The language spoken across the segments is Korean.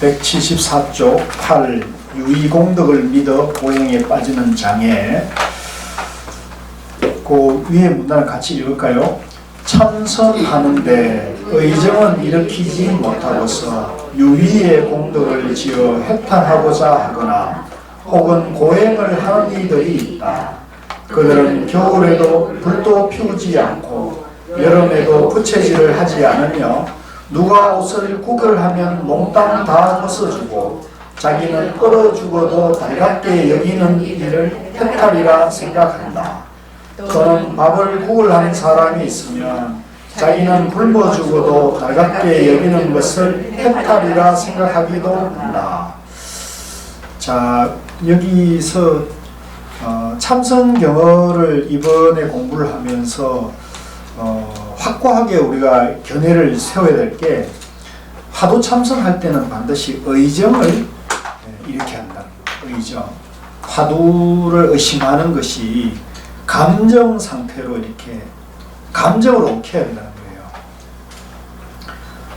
174쪽 8 유의공덕을 믿어 고행에 빠지는 장애. 그 위에 문단을 같이 읽을까요? 참선하는데 의정은 일으키지 못하고서 유의의 공덕을 지어 해탈하고자 하거나 혹은 고행을 하는 이들이 있다. 그들은 겨울에도 불도 피우지 않고 여름에도 부채질을 하지 않으며 누가 옷을 구걸하면 몽땅 다 벗어주고 자기는 얼어 죽어도 달갑게 여기는 일을 해탈이라 생각한다. 또는 밥을 구걸하는 사람이 있으면 자기는 굶어 죽어도 달갑게 여기는 것을 해탈이라 생각하기도 한다. 자, 여기서 참선경어를 이번에 공부를 하면서 확고하게 우리가 견해를 세워야 될 게, 화두 참선할 때는 반드시 의정을 이렇게 한다. 의정. 화두를 의심하는 것이 감정 상태로 이렇게 감정으로 옮겨야 된다는 거예요.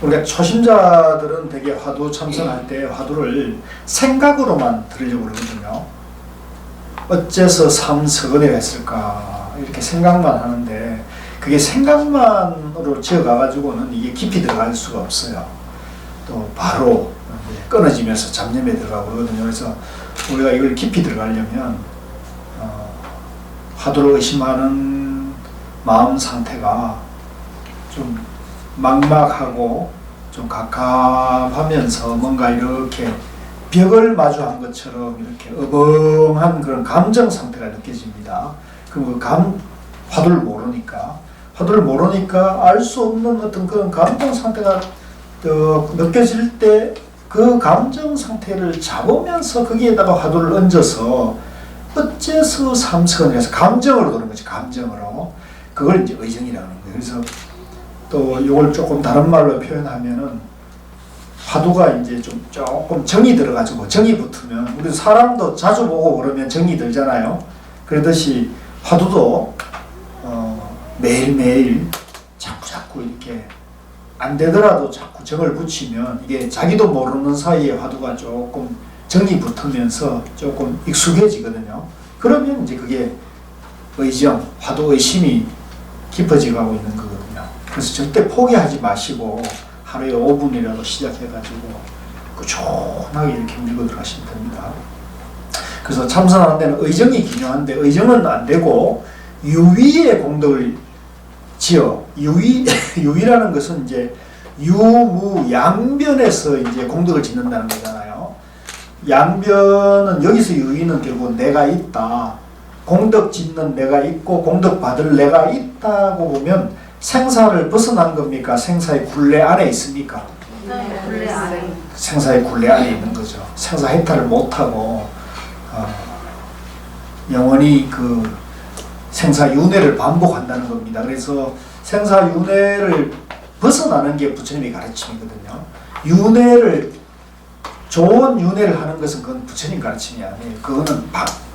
우리가 초심자들은 되게 화두 참선할 때 화두를 생각으로만 들으려고 그러거든요. 어째서 삼서거대가 했을까 이렇게 생각만 하는데, 그게 생각만으로 지어가가지고는 이게 깊이 들어갈 수가 없어요. 또 바로 끊어지면서 잡념에 들어가고 그러거든요. 그래서 우리가 이걸 깊이 들어가려면 화두를 의심하는 마음 상태가 좀 막막하고 좀 갑갑하면서 뭔가 이렇게 벽을 마주한 것처럼 이렇게 어벙한 그런 감정 상태가 느껴집니다. 그럼 화두를 모르니까 알 수 없는 어떤 그런 감정 상태가 느껴질 때 그 감정 상태를 잡으면서 거기에다가 화두를 얹어서 어째서 삼선에서 감정으로 도는 거지. 감정으로. 그걸 이제 의정이라는 거예요. 그래서 또 이걸 조금 다른 말로 표현하면은, 화두가 이제 조금 정이 들어가지고, 정이 붙으면, 우리 사람도 자주 보고 그러면 정이 들잖아요. 그러듯이 화두도 매일매일 자꾸 이렇게 안 되더라도 자꾸 정을 붙이면, 이게 자기도 모르는 사이에 화두가 조금 정이 붙으면서 조금 익숙해지거든요. 그러면 이제 그게 의정, 화두 의심이 깊어지고 있는 거거든요. 그래서 절대 포기하지 마시고 하루에 5분이라도 시작해가지고 꾸준하게 이렇게 밀고 들어가시면 됩니다. 그래서 참선하는 데는 의정이 기묘한데, 의정은 안 되고 유의의 공덕을 지어. 유의라는 것은 이제 유무 양변에서 이제 공덕을 짓는다는 거잖아요. 양변은, 여기서 유의는 결국 내가 있다. 공덕 짓는 내가 있고 공덕 받을 내가 있다고 보면 생사를 벗어난 겁니까? 생사의 굴레 안에 있습니까? 네, 굴레 안에. 생사의 굴레 안에 있는 거죠. 생사 해탈을 못하고 영원히 그 생사윤회를 반복한다는 겁니다. 그래서 생사윤회를 벗어나는 게 부처님의 가르침이거든요. 좋은 윤회를 하는 것은 그건 부처님 가르침이 아니에요. 그거는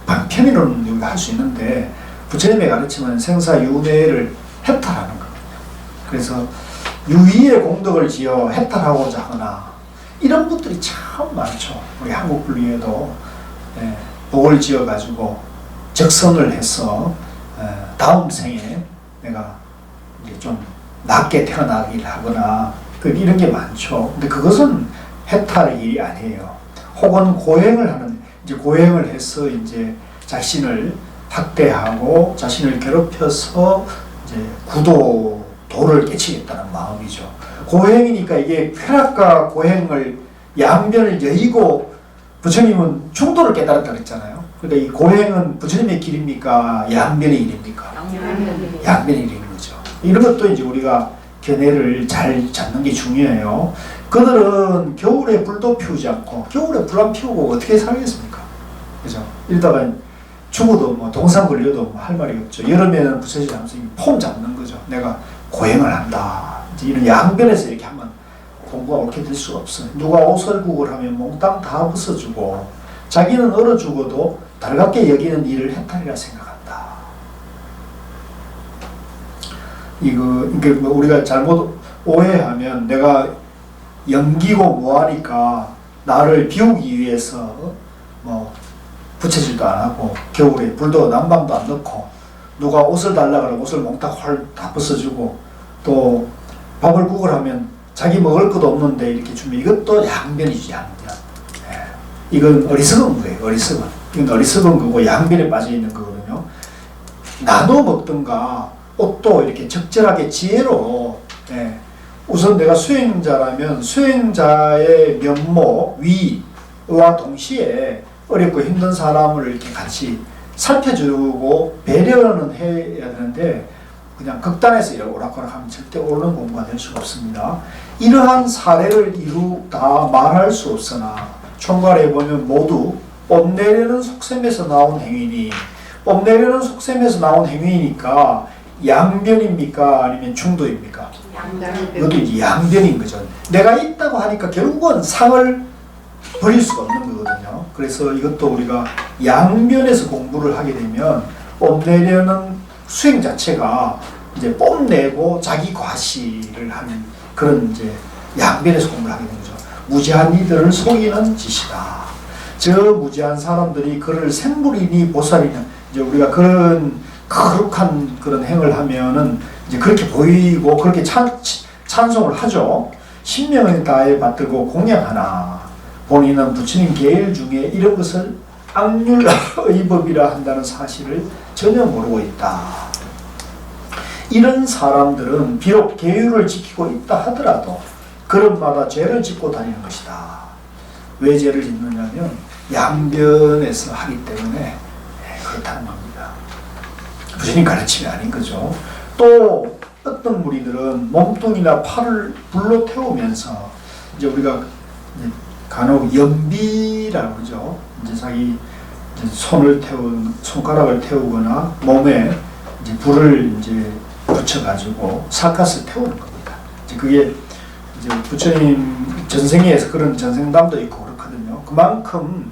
반편이로는 우리가 할 수 있는데, 부처님의 가르침은 생사윤회를 해탈하는 거거든요. 그래서 유의의 공덕을 지어 해탈하고자 하거나 이런 분들이 참 많죠. 우리 한국 분리에도 복을 지어가지고 적선을 해서 다음 생에 내가 이제 좀 낮게 태어나기를 하거나 이런 게 많죠. 근데 그것은 해탈의 일이 아니에요. 혹은 고행을 하는, 이제 고행을 해서 이제 자신을 학대하고 자신을 괴롭혀서 이제 도를 깨치겠다는 마음이죠. 고행이니까 이게 쾌락과 고행을 양변을 여의고, 부처님은 충도를 깨달았다 그랬잖아요. 그러니까 이 고행은 부처님의 길입니까? 양변의 일입니까? 양변의 일인 거죠. 이런 것도 이제 우리가 견해를 잘 잡는 게 중요해요. 그들은 겨울에 불도 피우지 않고, 겨울에 불 안 피우고 어떻게 살겠습니까? 그죠? 이러다가 죽어도 동상 걸려도 할 말이 없죠. 여름에는 부처님 하면서 폼 잡는 거죠. 내가 고행을 한다. 이제 이런 양변에서 이렇게 하면 공부가 옳게 될 수가 없어요. 누가 옷을 구걸하면 몽땅 다 벗어주고 자기는 얼어 죽어도 달갑게 여기는 일을 해탈이라 생각한다. 이게 우리가 잘못 오해하면, 내가 연기고 뭐하니까 나를 비우기 위해서 뭐 부채질도 안 하고 겨울에 불도 난방도 안 넣고 누가 옷을 달라 그러면 옷을 몽땅 홀다 벗어주고 또 밥을 국을 하면 자기 먹을 것도 없는데 이렇게 주면 이것도 양변이지 양변. 예. 이건 어리석은 거예요. 어리석은. 이건 어리석은 거고 양변에 빠져 있는 거거든요. 나도 먹든가 옷도 이렇게 적절하게 지혜로 예. 우선 내가 수행자라면 수행자의 면모, 위와 동시에 어렵고 힘든 사람을 이렇게 같이 살펴주고 배려는 해야 되는데 그냥 극단에서 이렇게 오락가락하면 절대 옳은 공부가 될 수가 없습니다. 이러한 사례를 다 말할 수 없으나 총괄해 보면 모두 뽐내려는 속셈에서 나온 행위니 뽐내려는 속셈에서 나온 행위니까 양변입니까 아니면 중도입니까? 이것도 이제 양변인 거죠. 내가 있다고 하니까 결국은 상을 버릴 수가 없는 거거든요. 그래서 이것도 우리가 양변에서 공부를 하게 되면 뽐내려는 수행 자체가 이제 뽐내고 자기 과시를 하는 그런 이제 양변에서 공부를 하게 되는 거죠. 무지한 이들을 속이는 짓이다. 저 무지한 사람들이 그를 생불이니 보살이냐 이제 우리가 그런 거룩한 그런 행을 하면은 이제 그렇게 보이고 그렇게 찬송을 하죠. 신명을 다해 받들고 공양하나 본인은 부처님 계율 중에 이런 것을 악률의법이라 한다는 사실을 전혀 모르고 있다. 이런 사람들은 비록 계율을 지키고 있다 하더라도 그런마다 죄를 짓고 다니는 것이다. 왜 죄를 짓느냐면 양변에서 하기 때문에 그렇다는 겁니다. 부처님 가르침이 아닌 거죠. 또 어떤 무리들은 몸뚱이나 팔을 불로 태우면서 이제 우리가 이제 간혹 연비라고 그러죠. 이제 자기 이제 손가락을 태우거나 몸에 이제 불을 이제 붙여가지고 사카스 태우는 겁니다. 이제 그게 이제 부처님 전생에서 그런 전생담도 있고 그렇거든요. 그만큼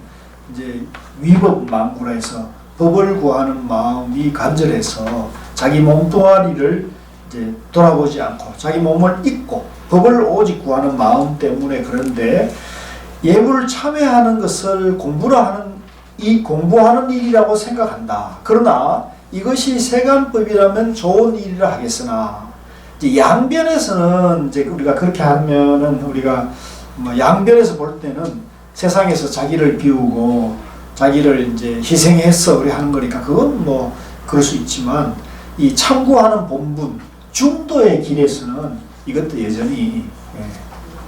이제 위법망구라 해서 법을 구하는 마음이 간절해서 자기 몸뚱아리를 이제 돌아보지 않고 자기 몸을 잊고 법을 오직 구하는 마음 때문에 그런데 예불 참회하는 것을 공부하는 일이라고 생각한다. 그러나 이것이 세간법이라면 좋은 일이라 하겠으나 이제 양변에서는 이제 우리가 그렇게 하면은 우리가 뭐 양변에서 볼 때는 세상에서 자기를 비우고 자기를 이제 희생해서 그래 하는 거니까 그건 뭐 그럴 수 있지만 이 참고하는 본분 중도의 길에서는 이것도 여전히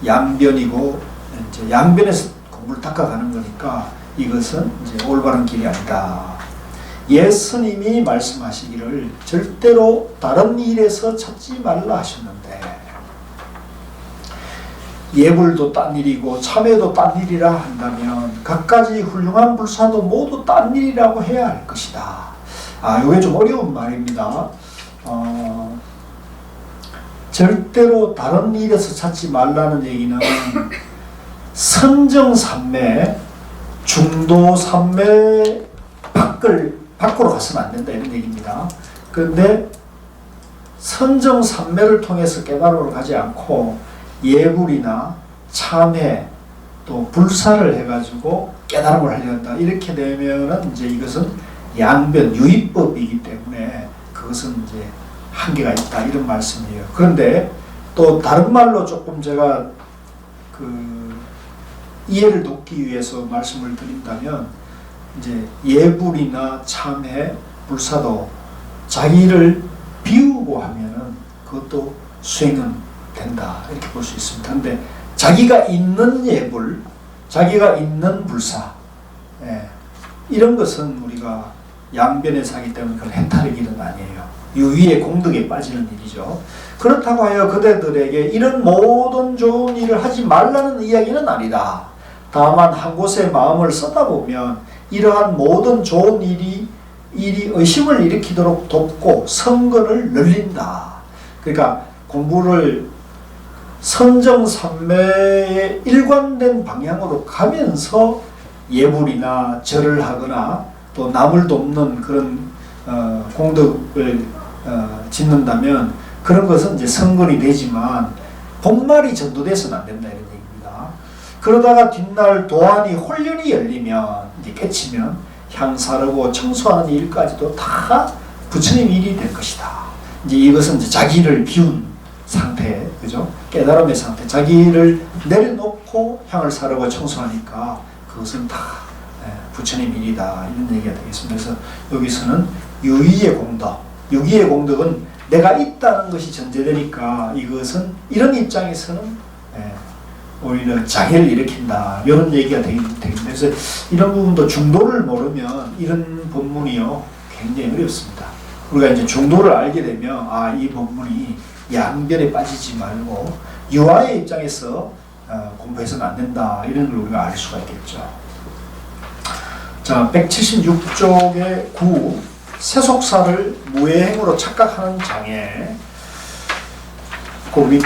양변이고 이제 양변에서 공부를 닦아가는 거니까 이것은 이제 올바른 길이 아니다. 예스님이 말씀하시기를 절대로 다른 일에서 찾지 말라 하셨는데 예불도 딴 일이고 참회도 딴 일이라 한다면 갖가지 훌륭한 불사도 모두 딴 일이라고 해야 할 것이다. 이게 좀 어려운 말입니다. 절대로 다른 일에서 찾지 말라는 얘기는 선정삼매, 중도삼매 밖으로 가서는 안 된다 이런 얘기입니다. 그런데 선정삼매를 통해서 깨달음으로 가지 않고 예불이나 참회 또 불사를 해가지고 깨달음을 하려 한다. 이렇게 되면은 이제 이것은 양변 유의법이기 때문에 그것은 이제 한계가 있다 이런 말씀이에요. 그런데 또 다른 말로 조금 제가 그 이해를 돕기 위해서 말씀을 드린다면 이제 예불이나 참회, 불사도 자기를 비우고 하면은 그것도 수행은 된다 이렇게 볼 수 있습니다. 그런데 자기가 있는 예불, 자기가 있는 불사 이런 것은 우리가 양변에서 하기 때문에 그건 해탈의 길은 아니에요. 유의의 공덕에 빠지는 일이죠. 그렇다고 하여 그대들에게 이런 모든 좋은 일을 하지 말라는 이야기는 아니다. 다만 한 곳에 마음을 쏟아 보면 이러한 모든 좋은 일이 의심을 일으키도록 돕고 선근을 늘린다. 그러니까 공부를 선정삼매에 일관된 방향으로 가면서 예불이나 절을 하거나 또 남을 돕는 그런 공덕을 짓는다면 그런 것은 이제 선근이 되지만 본말이 전도돼서는 안 된다 이런 얘기입니다. 그러다가 뒷날 도안이 홀련히 열리면 이제 깨치면 향사르고 청소하는 일까지도 다 부처님 일이 될 것이다. 이제 이것은 이제 자기를 비운 상태, 그죠? 깨달음의 상태, 자기를 내려놓고 향을 사르고 청소하니까 그것은 다 부처님 일이다, 이런 얘기가 되겠습니다. 그래서 여기서는 유의의 공덕, 유의의 공덕은 내가 있다는 것이 전제되니까 이것은 이런 입장에서는 오히려 장애를 일으킨다, 이런 얘기가 되겠습니다. 그래서 이런 부분도 중도를 모르면 이런 본문이요 굉장히 어렵습니다. 우리가 이제 중도를 알게 되면 이 본문이 양변에 빠지지 말고 유아의 입장에서 공부해서는 안 된다, 이런 걸 우리가 알 수가 있겠죠. 자, 176쪽의 9, 세속사를 무해행으로 착각하는 장애. 그 밑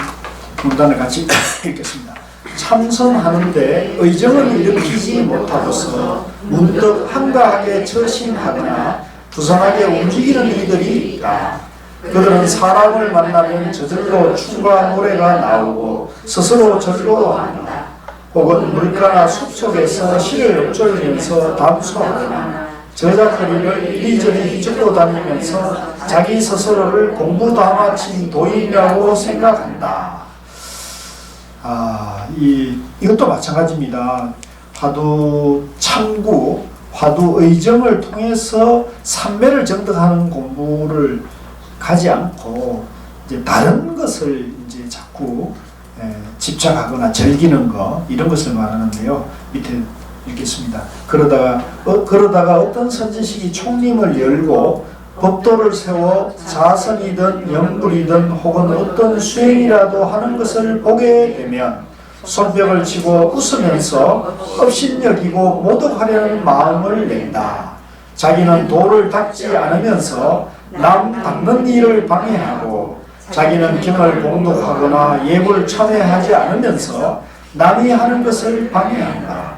문단을 같이 읽겠습니다. 참선하는데 의정을 일으키지 못하고서 문득 한가하게 처신하거나 부산하게 움직이는 이들이 있다. 그들은 사람을 만나면 저절로 춤과 노래가 나오고 스스로 절로한다. 혹은 물가나 숲속에서 실을 읊조리면서 담소하거나 저작거리를 이리저리 휘젓고 다니면서 자기 스스로를 공부다마친 도인이라고 생각한다. 이것도 마찬가지입니다. 화두 참구, 화두 의정을 통해서 삼매를 정득하는 공부를 가지 않고 이제 다른 것을 이제 자꾸 집착하거나 즐기는 거, 이런 것을 말하는데요. 밑에 읽겠습니다. 그러다가 어떤 선지식이 총림을 열고 법도를 세워 자선이든 영불이든 혹은 어떤 수행이라도 하는 것을 보게 되면 손뼉을 치고 웃으면서 업신여기고 모독하려는 마음을 낸다. 자기는 도를 닦지 않으면서 남 닦는 일을 방해하고 자기는 경을 봉독하거나 예불 참회하지 않으면서 남이 하는 것을 방해한다.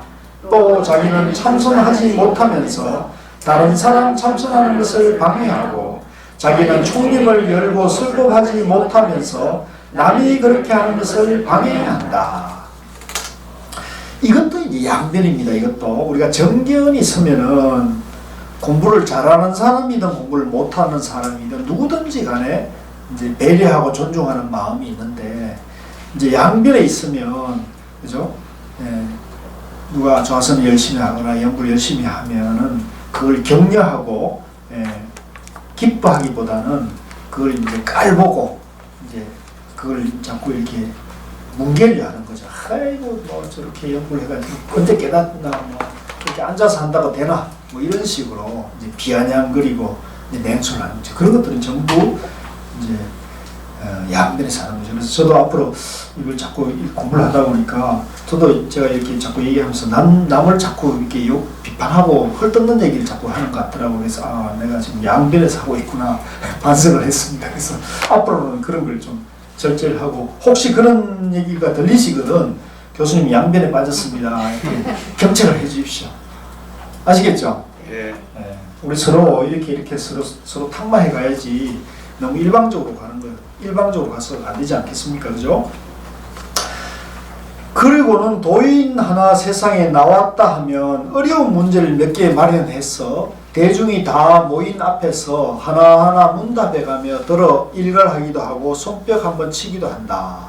또 자기는 참선하지 못하면서 다른 사람 참선하는 것을 방해하고 자기는 총림을 열고 설법하지 못하면서 남이 그렇게 하는 것을 방해한다. 이것도 이제 양변입니다. 이것도 우리가 정견이 있으면은 공부를 잘하는 사람이든 공부를 못하는 사람이든 누구든지 간에 이제 배려하고 존중하는 마음이 있는데, 이제 양변에 있으면, 그죠? 누가 좌선을 열심히 하거나 연구를 열심히 하면은 그걸 격려하고 기뻐하기보다는 그걸 이제 깔보고 이제 그걸 자꾸 이렇게 뭉개려 하는 거죠. 아이고 뭐 저렇게 연구를 해가지고 언제 깨닫나, 뭐 이렇게 앉아서 한다고 되나, 뭐 이런 식으로 이제 비아냥거리고 이제 냉소를 하는 거죠. 그런 것들은 전부 이제 양변에서 하는 거죠. 그래서 저도 앞으로 이걸 자꾸 공부를 하다 보니까 저도 제가 이렇게 자꾸 얘기하면서 남을 자꾸 이렇게 비판하고 헐뜯는 얘기를 자꾸 하는 것 같더라고요. 그래서 내가 지금 양변에서 하고 있구나 반성을 했습니다. 그래서 앞으로는 그런 걸 좀 절제를 하고, 혹시 그런 얘기가 들리시거든 교수님 양변에 빠졌습니다 이렇게 경청을 해 주십시오. 아시겠죠? 예. 우리 서로 이렇게 서로 탁마해 가야지 너무 일방적으로 가는 거예요. 일방적으로 가서 안 되지 않겠습니까? 그죠? 그리고는 도인 하나 세상에 나왔다 하면 어려운 문제를 몇 개 마련해서 대중이 다 모인 앞에서 하나하나 문답해가며 들어 일갈하기도 하고 손뼉 한번 치기도 한다.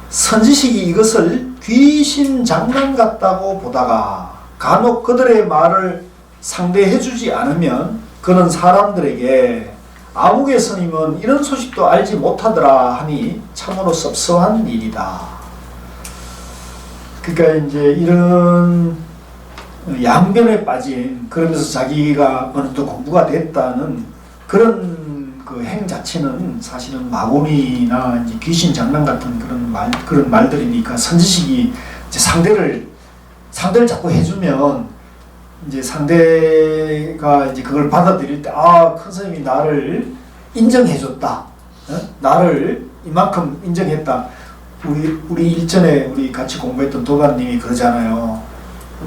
선지식이 이것을 귀신 장난 같다고 보다가 간혹 그들의 말을 상대해주지 않으면 그는 사람들에게 아무개 스님은 이런 소식도 알지 못하더라 하니 참으로 섭섭한 일이다. 그러니까 이제 이런 양변에 빠진, 그러면서 자기가 어느 정도 공부가 됐다는 그런 그 행 자체는 사실은 마구니나 이제 귀신 장난 같은 그런 말들이니까, 선지식이 이제 상대를 자꾸 해주면 이제 상대가 이제 그걸 받아들일 때, 큰 스님이 나를 인정해줬다, 나를 이만큼 인정했다. 우리 일전에 우리 같이 공부했던 도반님이 그러잖아요.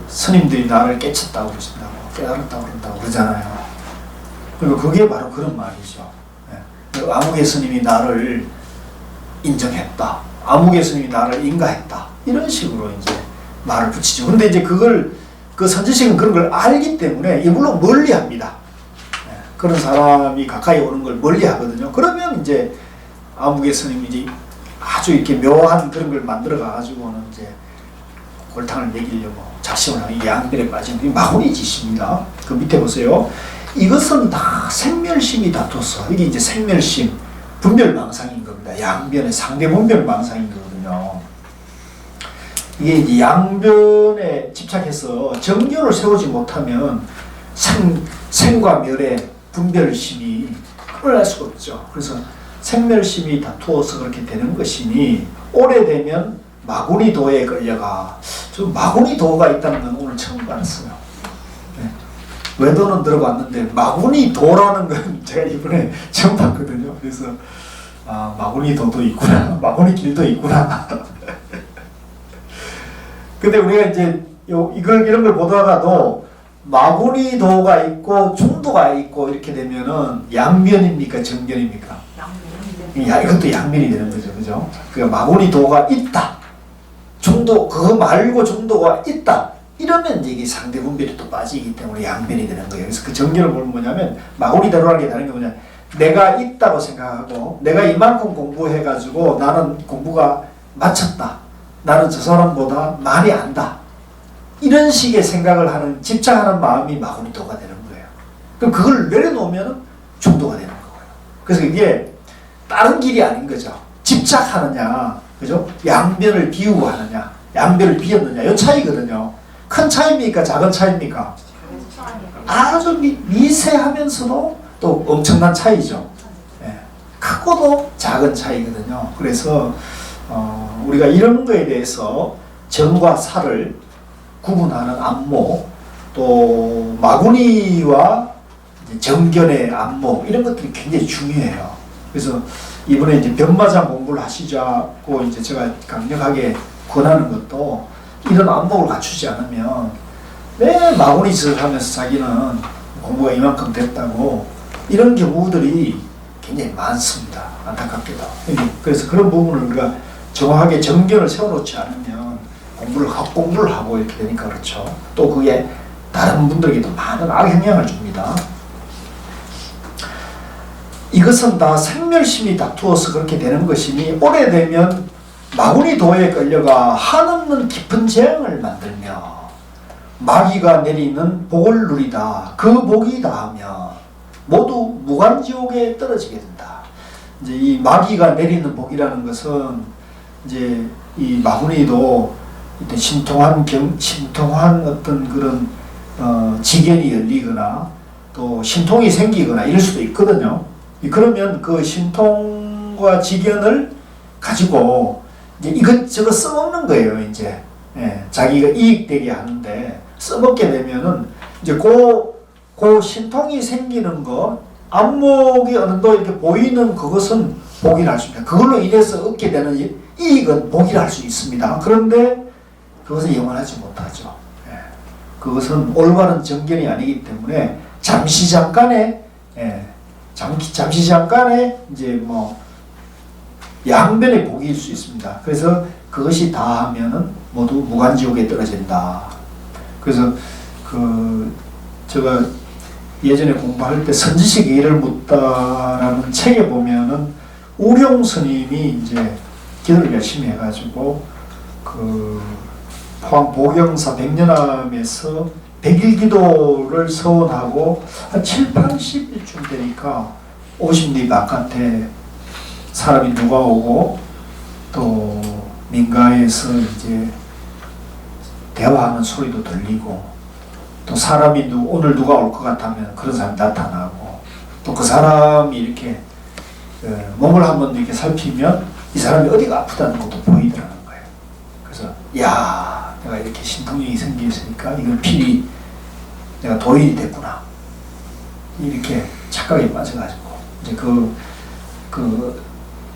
스님들이 나를 깨쳤다고 그러신다고, 깨달았다고 그런다고 그러잖아요. 그리고 그게 바로 그런 말이죠. 아무개 스님이 나를 인정했다, 아무개 스님이 나를 인가했다, 이런 식으로 이제 말을 붙이죠. 근데 이제 그걸 그 선지식은 그런 걸 알기 때문에 물론 멀리 합니다. 그런 사람이 가까이 오는 걸 멀리 하거든요. 그러면 이제 아무개 스님이 이제 아주 이렇게 묘한 그런 걸 만들어 가지고는 이제 골탕을 먹이려고 작심을 하고 양변에 빠진 게 마구니 짓입니다. 그 밑에 보세요. 이것은 다 생멸심이 다투어서 이게 이제 생멸심, 분별망상인 겁니다. 양변의 상대 분별망상인 거거든요. 이게 이제 양변에 집착해서 정견을 세우지 못하면 생과 멸의 분별심이 끌어날 수가 없죠. 그래서 생멸심이 다투어서 그렇게 되는 것이니 오래되면 마구니도에 걸려가. 저 마구니도가 있다는 건 오늘 처음 알았어요. 네. 외도는 들어봤는데 마구니도라는 건 제가 이번에 처음 봤거든요. 그래서 아, 마구니도도 있구나, 마구니길도 있구나. 근데 우리가 이제 이런 걸 보다가도 마구니도가 있고 중도가 있고 이렇게 되면은 양면입니까 정면입니까? 야, 이것도 양면이 되는 거죠, 그죠? 그러니까 마구니도가 있다. 중도 그거 말고 중도가 있다. 이러면 이제 이게 상대 분별이 또 빠지기 때문에 양면이 되는 거예요. 그래서 그 정견을 보면 뭐냐면 마구니도라는 게 다른 게 뭐냐? 내가 있다고 생각하고 내가 이만큼 공부해가지고 나는 공부가 마쳤다. 나는 저 사람보다 많이 안다. 이런 식의 생각을 하는 집착하는 마음이 마구니도가 되는 거예요. 그럼 그걸 내려놓으면 중도가 되는 거예요. 그래서 이게 다른 길이 아닌 거죠. 집착하느냐, 그죠? 양변을 비우고 하느냐, 양변을 비웠느냐, 이 차이거든요. 큰 차이입니까? 작은 차이입니까? 아주 미세하면서도 또 엄청난 차이죠. 예. 크고도 작은 차이거든요. 그래서 우리가 이런 거에 대해서 정과 사를 구분하는 안목, 또 마구니와 정견의 안목 이런 것들이 굉장히 중요해요. 그래서 이번에 이제 변마장 공부를 하시자고 이제 제가 강력하게 권하는 것도 이런 안목을 갖추지 않으면 매일 마구니 짓을 하면서 자기는 공부가 이만큼 됐다고 이런 경우들이 굉장히 많습니다. 안타깝게도. 그래서 그런 부분을 우리가 정확하게 정견을 세워놓지 않으면 공부를 하고 이렇게 되니까 그렇죠. 또 그게 다른 분들에게도 많은 악영향을 줍니다. 이것은 다 생멸심이 다투어서 그렇게 되는 것이니 오래되면 마구니도에 끌려가 한없는 깊은 재앙을 만들며 마귀가 내리는 복을 누리다. 그 복이 닿으면 모두 무간지옥에 떨어지게 된다. 이제 이 마귀가 내리는 복이라는 것은 이제 이 마구니도 신통한 어떤 그런 지견이 열리거나 또 신통이 생기거나 이럴 수도 있거든요. 그러면 그 신통과 지견을 가지고 이제 이것저것 써먹는 거예요. 이제 자기가 이익되게 하는데 써먹게 되면은 이제 그 신통이 생기는 거 안목이 어느 정도 이렇게 보이는 그것은 복이라 할 수 있습니다. 그걸로 인해서 얻게 되는 이익은 복이라 할 수 있습니다. 그런데 그것은 영원하지 못하죠. 그것은 올바른 정견이 아니기 때문에 잠시 잠깐의 이제 뭐 양변의 복일 수 있습니다. 그래서 그것이 다 하면은 모두 무간지옥에 떨어진다. 그래서 제가 예전에 공부할 때 선지식 예를 묻다라는 책에 보면은 우룡 스님이 이제 기도를 열심히 해가지고 포항 보경사 백년암에서 100일 기도를 서원하고 한 7, 80일쯤 되니까 50리 바깥에 사람이 누가 오고 또 민가에서 이제 대화하는 소리도 들리고 또 사람이 오늘 누가 올 것 같다면 그런 사람이 나타나고 또 그 사람이 이렇게 몸을 한번 이렇게 살피면 이 사람이 어디가 아프다는 것도 보이더라는 거예요. 그래서 야, 내가 이렇게 신통력이 생겼으니까 이건 필히 내가 도인이 됐구나. 이렇게 착각에 빠져가지고 이제 그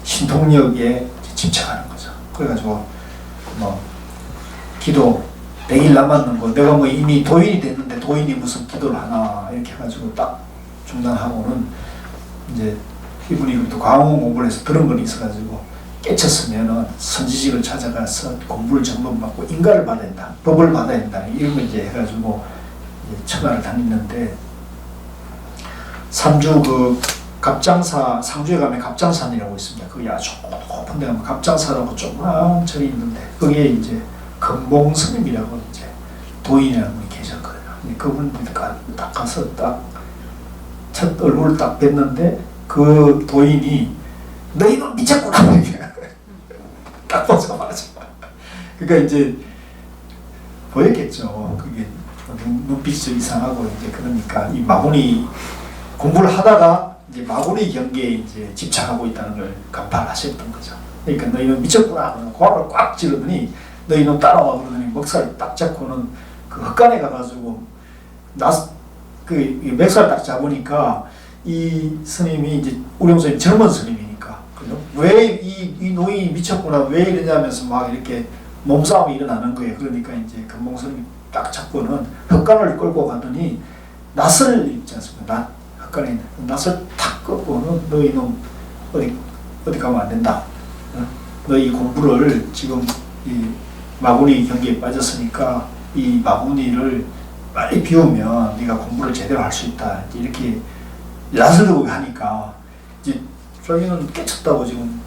신통력에 집착하는 거죠. 그래가지고 뭐 기도 100일 남았는 거 내가 뭐 이미 도인이 됐는데 도인이 무슨 기도를 하나 이렇게 해가지고 딱 중단하고는 이제 이분이 또 광원 공부를 해서 들은 건 있어가지고 깨쳤으면은 선지식을 찾아가서 공부를 점검받고 인가를 받아야 된다, 법을 받아야 된다, 이런 거 이제 해가지고 이제 천하를 다녔는데, 삼주 그 갑장사, 상주에 가면 갑장산이라고 있습니다. 거기 아주 높은 데 가면 갑장사라고 조그만 절이 있는데, 거기에 이제 금봉스님이라고 이제 도인이라는 분이 계셨거든요. 그분들이 딱 가서 딱 첫 얼굴을 딱 뵀는데, 그 도인이 너희는 미쳤구나 딱 보자마자. 그러니까 이제 보였겠죠. 그게 눈빛이 좀 이상하고, 이제 그러니까 이 마구니 공부를 하다가 이제 마구니 경계에 이제 집착하고 있다는 걸 간파하셨던 거죠. 그러니까 너희는 미쳤구나. 고함을 꽉 지르더니 너희는 따라와 그러더니 먹살을 딱 잡고는 그 헛간에 가가지고 그 맥살 딱 잡으니까 이 스님이 이제 우룡스님 젊은 스님이니까, 그죠? 왜 이 노인이 미쳤구나, 왜 이러냐면서 막 이렇게 몸싸움이 일어나는 거예요. 그러니까 이제 금봉 스님이 딱 잡고는 헛간을 끌고 가더니 낫을 있지 않습니까? 헛간에 낫을 탁 끌고는 너희 놈 어디 가면 안 된다. 너희 공부를 지금 이 마구니 경기에 빠졌으니까 이 마구니를 빨리 비우면 네가 공부를 제대로 할 수 있다. 이렇게 낫을 들고 하니까 이제 자기는 깨쳤다고 지금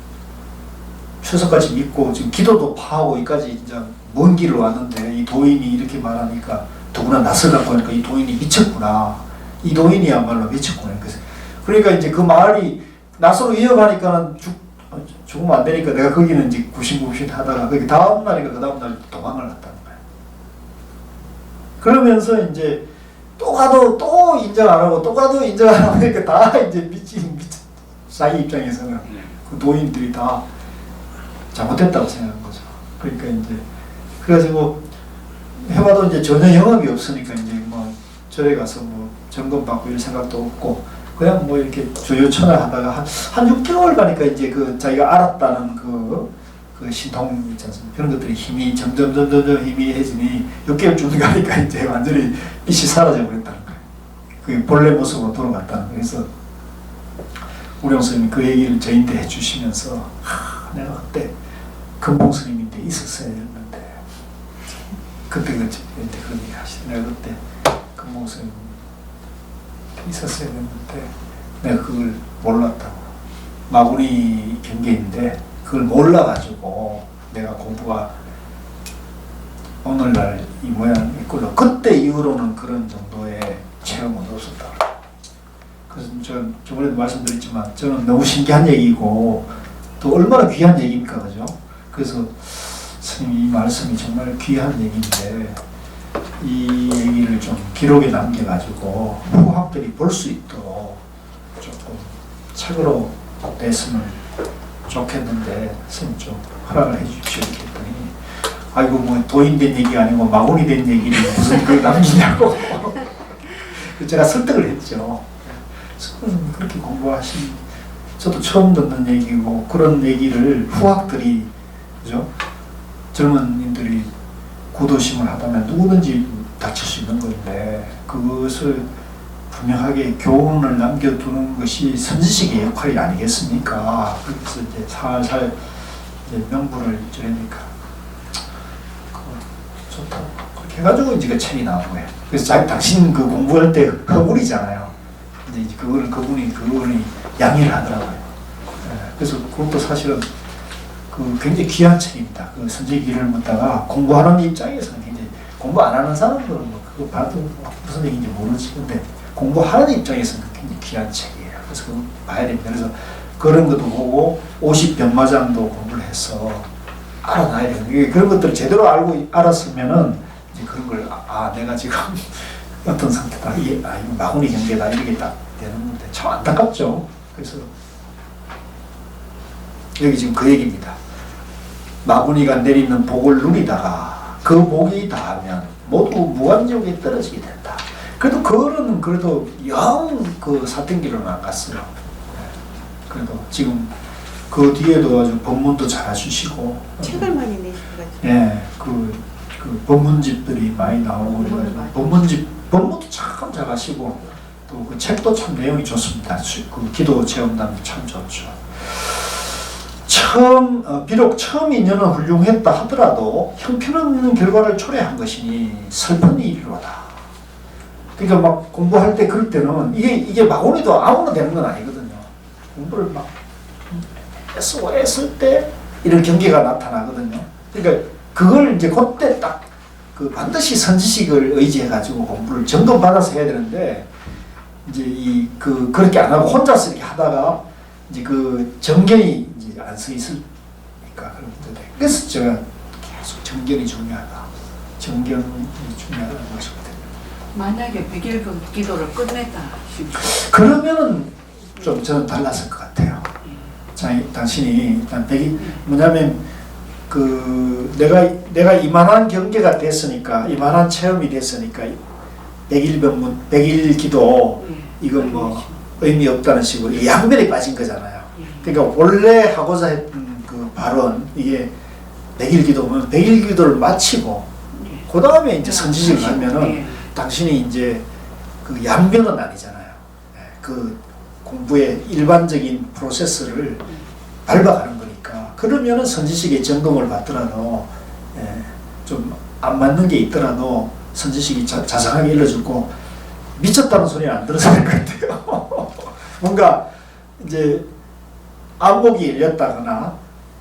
최소까지 믿고 지금 기도도 파하고 여기까지 이제 먼 길을 왔는데, 이 도인이 이렇게 말하니까 더구나 낫을 갖고 하니까 이 도인이 미쳤구나. 이 도인이야말로 미쳤구나. 그러니까 이제 그 말이 낫으로 이어가니까는 죽으면 안 되니까 내가 거기는 이제 구신구신 하다가 그게 다음 날인가 그 다음 날 도망을 갔다는 거야. 그러면서 이제 또 가도 또 인정 안 하고 또 가도 인정 안 하고 그러니까 다 이제 미친 자기 입장에서는 그 도인들이 다 잘못했다고 생각한 거죠. 그러니까 이제 그래가지고 해봐도 이제 전혀 영업이 없으니까 이제 뭐 절에 가서 뭐 점검받고 이런 생각도 없고 그냥 뭐 이렇게 조요천을 하다가 한 6개월 가니까 이제 그 자기가 알았다는 그 신통 있지 않습니까? 그런 것들이 힘이 점점 희미해지니 6개월 쭉 가니까 이제 완전히 빛이 사라져 버렸다는 거예요. 그 본래 모습으로 돌아갔다는 거예요. 그래서 우령 스님이 그 얘기를 저희한테 해주시면서 내가 그때 금봉 스님인데 있었어야 했는데, 그때 그런 얘기 하시죠. 내가 그때 금봉 스님 있었어야 했는데 내가 그걸 몰랐다고. 마구니 경계인데 그걸 몰라가지고 내가 공부가 오늘날 이 모양일 걸로, 그때 이후로는 그런 정도의 체험은 없었다. 그래서 저번에도 말씀드렸지만 저는 너무 신기한 얘기고 또 얼마나 귀한 얘기입니까, 그죠? 그래서 스님이 이 말씀이 정말 귀한 얘기인데 이 얘기를 좀 기록에 남겨가지고 후학들이 볼 수 있도록 조금 책으로 냈으면 좋겠는데 스님 좀 허락을 해주십시오 했더니, 아이고 뭐 도인 된 얘기 아니고 마구니 된 얘기를 무슨 그걸 남기냐고 제가 설득을 했죠. 그렇게 공부하신, 저도 처음 듣는 얘기고 그런 얘기를 후학들이, 그죠? 젊은이들이 구도심을 하다면 누구든지 다칠 수 있는 건데 그것을 분명하게 교훈을 남겨두는 것이 선지식의 역할이 아니겠습니까? 그래서 이제 살살 이제 명분을 저러니까 좋다고 그렇게 해가지고 이제 그 책이 나온 거예요. 그래서 당신 그 공부할 때 허물이잖아요. 이제 그분이 양해를 하더라고요. 그래서 그것도 사실은 그 굉장히 귀한 책입니다. 그 선지기를 묻다가 공부하는 입장에서는 굉장히, 공부 안 하는 사람들은 뭐 그거 봐도 무슨 얘기인지 모르지. 근데 공부하는 입장에서는 굉장히 귀한 책이에요. 그래서 그거 봐야 됩니다. 그래서 그런 것도 보고 50변마장도 공부를 해서 알아놔야 돼요. 그런 것들을 제대로 알았으면은 이제 그런 걸 내가 지금 어떤 상태다, 이거 마구니 경계다, 이렇게 딱 되는 건데 참 안타깝죠. 그래서 여기 지금 그 얘기입니다. 마구니가 내리는 복을 누리다가 그 복이 닿으면 모두 무간지옥에 떨어지게 된다. 그래도 그거는 그래도 영 그 사땡기로는 안 갔어요. 그래도 지금 그 뒤에도 아주 법문도 잘 해주시고 책을 많이 내시가지고. 예, 그 법문집들이 많이 나오고 법문도 참 잘하시고 또 그 책도 참 내용이 좋습니다. 그 기도 체험단도 참 좋죠. 참 비록 처음 인연은 훌륭했다 하더라도 형편없는 결과를 초래한 것이니 슬픈 일이로다. 그러니까 막 공부할 때 그럴 때는 이게 마구니도 아무나 되는 건 아니거든요. 공부를 막 애쓸 때 이런 경계가 나타나거든요. 그러니까 그걸 이제 그때 딱 그 반드시 선지식을 의지해가지고 공부를 점검받아서 해야 되는데 이제 그렇게 안 하고 혼자서 이렇게 하다가 이제 그 정견이 이제 안 서 있으니까 그런 문제들. 그래서 제가 계속 정견이 중요하다. 정견이 중요하다는 것이거든요. 만약에 100일 기도를 끝냈다 싶어요. 그러면은 좀 저는 달랐을 것 같아요. 당신이 일단 뭐냐면 내가 이만한 경계가 됐으니까 이만한 체험이 됐으니까 100일 기도 이건 뭐 의미 없다는 식으로 양면에 빠진 거잖아요. 그러니까 원래 하고자 했던 그 발언 이게 100일 기도면 100일 기도를 마치고 그 다음에 이제 선지식을 하면은 당신이 이제 그 양면은 아니잖아요. 그 공부의 일반적인 프로세스를 밟아가는 거니까. 그러면은 선지식의 점검을 받더라도 좀 안 맞는 게 있더라도 선지식이 자상하게 일러주고 미쳤다는 소리는 안 들어서 될 것 같아요. 뭔가 이제 안목이 열렸다거나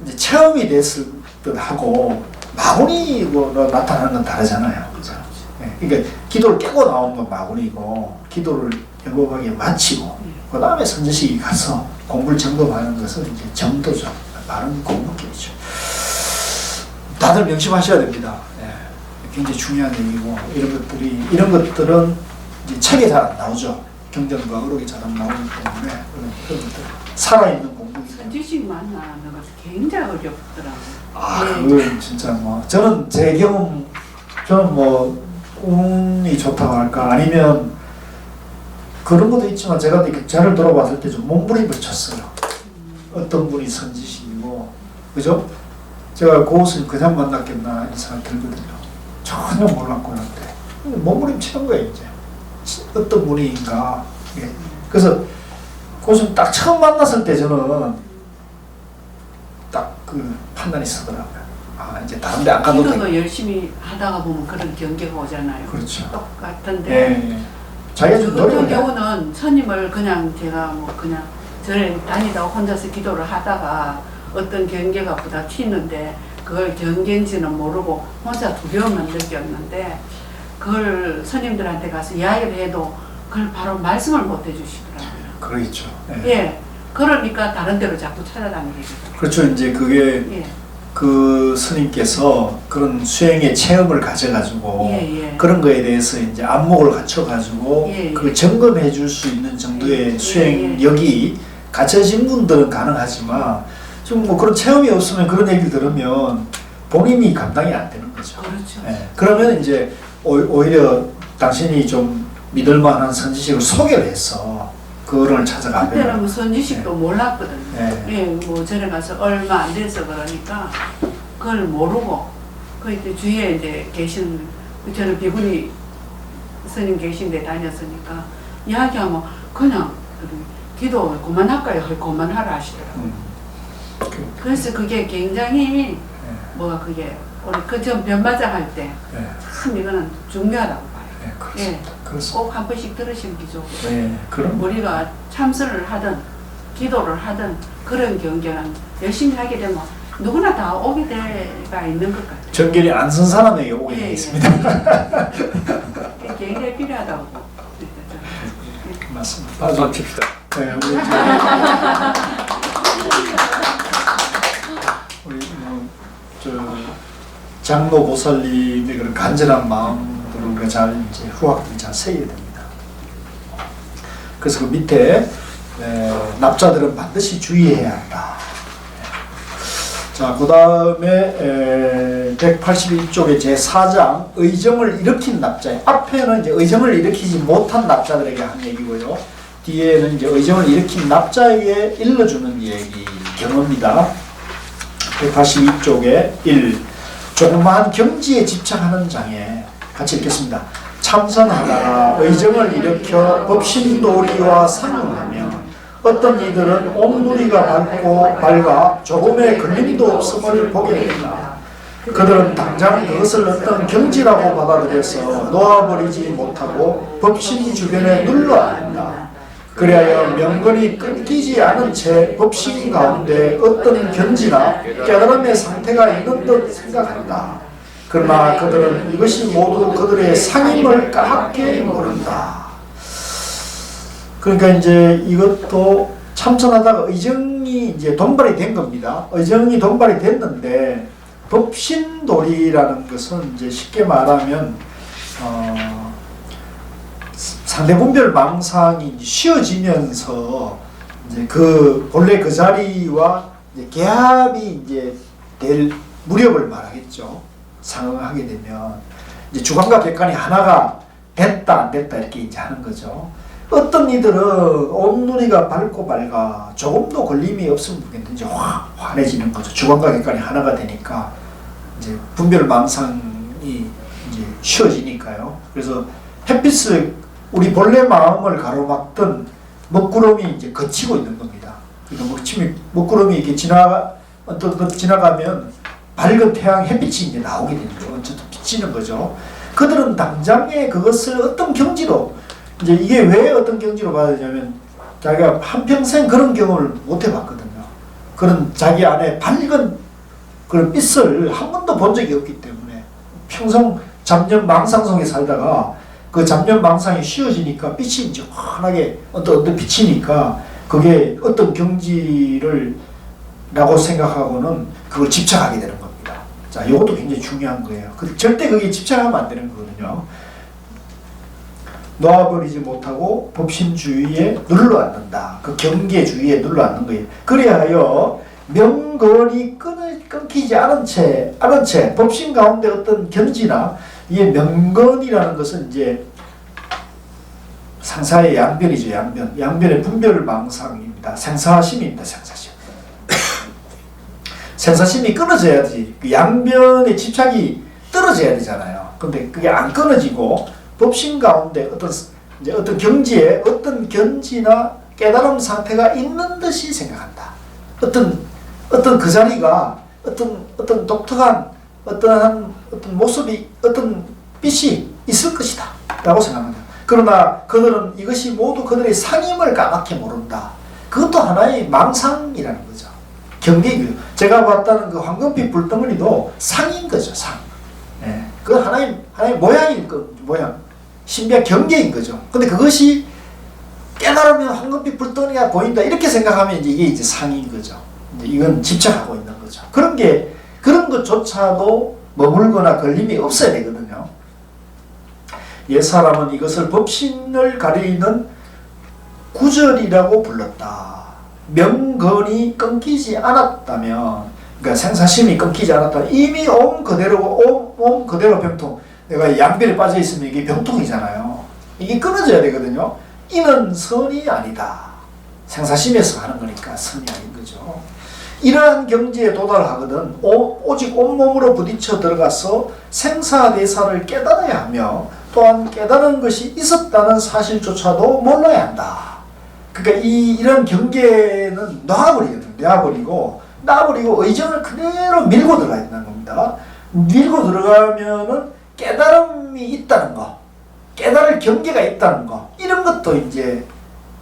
이제 체험이 됐을 듯하고 마구니로 나타나는 건 다르잖아요. 그죠? 그러니까 기도를 깨고 나오는 건 마구니고 기도를 여보하게 마치고 그 다음에 선지식이 가서 공부를 점검하는 것은 이제 정도죠. 바른 공부길이죠. 다들 명심하셔야 됩니다. 굉장히 중요한 얘기고 이런 것들은 이제 책에 잘 안 나오죠. 경전과 어록이 잘 안 나오기 때문에 그런 것들 살아있는 공부이죠. 선지식 만나는 것은 굉장히 어렵더라고요. 그건 진짜 뭐 저는 제 경험 저는 뭐 운이 좋다고 할까 아니면 그런 것도 있지만 제가 이렇게 저를 돌아봤을 때 좀 몸부림을 쳤어요. 어떤 분이 선지식이고 그죠? 제가 그것을 그냥 만났겠나 이 생각 들거든요. 전혀 몰랐고 그런데 몸부림 치는 거예요 이제. 어떤 분인가. 그래서 그것을 딱 처음 만났을 때 저는 딱 그 판단이 서더라고요. 이제 다른 데 안 가도 돼. 기도도 열심히 하다가 보면 그런 경계가 오잖아요. 그렇죠. 똑같은데 자기가 좀 어떤 노력을 경우는 스님을 그냥 제가 뭐 그냥 절에 다니다가 혼자서 기도를 하다가 어떤 경계가 부닥치는데 그걸 경계인지는 모르고 혼자 두려움만 느꼈는데 그걸 스님들한테 가서 이야기를 해도 그걸 바로 말씀을 못 해주시더라고요. 그러겠죠. 그러니까 다른 데로 자꾸 찾아다니게 되죠. 그렇죠. 이제 그게 그 스님께서 그런 수행의 체험을 가져가지고 그런 거에 대해서 이제 안목을 갖춰가지고 그 점검해 줄 수 있는 정도의 수행력이 갖춰진 분들은 가능하지만 좀 뭐 그런 체험이 없으면 그런 얘기를 들으면 본인이 감당이 안 되는 거죠. 그렇죠. 그러면 이제 오히려 당신이 좀 믿을만한 선지식을 소개를 해서 그거를 찾아가면 그때는 선지식도 몰랐거든요. 뭐 전에 가서 얼마 안 돼서 그러니까 그걸 모르고 그 이제 주위에 이제 계신 저는 비구니 스님 계신 데 다녔으니까 이야기하면 그냥 기도 그만할까요? 그만하라 하시더라고요. 그래서 그게 굉장히 뭐가 그게 우리 그전 변마장 할 때 참 이거는 중요하다고 봐요. 그렇습니다. 꼭 한 번씩 들으시면 기죠. 그럼 우리가 참선을 하든 기도를 하든 그런 경계는 열심히 하게 되면 누구나 다 오게 때가 있는 것 같아요. 정결이 안 쓴 사람에게 오게 되어 있습니다. 굉장히 필요하다고. 맞습니다. 박수 한번 칩시다. 우리 장로 보살님의 그런 간절한 마음들을 우리가 잘 이제 후학들이 잘 새겨야 됩니다. 그래서 그 밑에 납자들은 반드시 주의해야 한다. 자, 그 다음에 181쪽의 제4장 의정을 일으킨 납자. 앞에는 이제 의정을 일으키지 못한 납자들에게 한 얘기고요. 뒤에는 이제 의정을 일으킨 납자에게 일러주는 얘기 경어입니다. 182쪽에 1. 조그마한 경지에 집착하는 장에 같이 읽겠습니다. 참선하다가 의정을 일으켜 법신도리와 상응하며 어떤 이들은 온누리가 밝고 밝아 조금의 걸림도 없음을 보게 된다. 그들은 당장 그것을 어떤 경지라고 받아들여서 놓아버리지 못하고 법신 주변에 눌러앉는다. 그리하여 명분이 끊기지 않은 채 법신 가운데 어떤 견지나 깨달음의 상태가 있는 듯 생각한다. 그러나 그들은 이것이 모두 그들의 상임을 까맣게 모른다. 그러니까 이제 이것도 참선하다가 의정이 이제 돈발이 된 겁니다. 의정이 돈발이 됐는데 법신도리라는 것은 이제 쉽게 말하면 상대분별 망상이 쉬어지면서 이제 그 본래 그 자리와 이제 개합이 이제 될 무렵을 말하겠죠. 상응하게 되면 이제 주관과 객관이 하나가 됐다 안 됐다 이렇게 이제 하는 거죠. 어떤 이들은 온누리가 밝고 밝아 조금도 걸림이 없으면 모르겠는데 이제 환해지는 거죠. 주관과 객관이 하나가 되니까 이제 분별 망상이 이제 쉬어지니까요. 그래서 햇빛을 우리 본래 마음을 가로막던 먹구름이 이제 거치고 있는 겁니다. 그러니까 먹구름이 이렇게 지나가면 밝은 태양 햇빛이 이제 나오게 되는 거죠. 어쨌든 비치는 거죠. 그들은 당장에 그것을 어떤 경지로 이제 이게 왜 어떤 경지로 봐야 되냐면 자기가 한평생 그런 경험을 못 해봤거든요. 그런 자기 안에 밝은 그런 빛을 한 번도 본 적이 없기 때문에 평생 잡념 망상 속에 살다가 그 잡념 망상이 쉬어지니까 빛이 이제 환하게 어떤 비치니까 그게 어떤 경지를 라고 생각하고는 그걸 집착하게 되는 겁니다. 자, 이것도 굉장히 중요한 거예요. 절대 그게 집착하면 안 되는 거거든요. 놓아버리지 못하고 법신주의에 눌러앉는다. 그 경계주의에 눌러앉는 거예요. 그리하여 명건이 끊기지 않은 채 법신 가운데 어떤 견지나 이 명건이라는 것은 이제 상사의 양변이죠. 양변의 분별 망상입니다. 생사심입니다. 생사심이 끊어져야지. 그 양변의 집착이 떨어져야 되잖아요. 근데 그게 안 끊어지고 법신 가운데 어떤 경지에 어떤 견지나 깨달음 상태가 있는 듯이 생각한다. 어떤 그 자리가 어떤 독특한 어떤 모습이 어떤 빛이 있을 것이다 라고 생각합니다. 그러나 그들은 이것이 모두 그들의 상임을 까맣게 모른다. 그것도 하나의 망상이라는 거죠. 경계이고요. 제가 봤다는 그 황금빛 불덩어리도 상인 거죠. 상. 예. 그 하나의 모양인 거 모양. 신비한 경계인 거죠. 근데 그것이 깨달으면 황금빛 불덩어리가 보인다 이렇게 생각하면 이게 이제 상인 거죠. 이제 이건 집착하고 있는 거죠. 그런 것조차도 머물거나 걸림이 없어야 되거든요. 옛사람은 이것을 법신을 가리는 구절이라고 불렀다. 명건이 끊기지 않았다면, 그러니까 생사심이 끊기지 않았다면 이미 옴 그대로 병통. 내가 양변에 빠져 있으면 이게 병통이잖아요. 이게 끊어져야 되거든요. 이는 선이 아니다. 생사심에서 하는 거니까 선이 아닌 거죠. 이러한 경지에 도달하거든 오직 온몸으로 부딪혀 들어가서 생사대사를 깨달아야 하며 또한 깨달은 것이 있었다는 사실조차도 몰라야 한다. 그러니까 이런 경계는 놔버리고 의정을 그대로 밀고 들어가야 된다는 겁니다. 밀고 들어가면은 깨달음이 있다는 거, 깨달을 경계가 있다는 거, 이런 것도 이제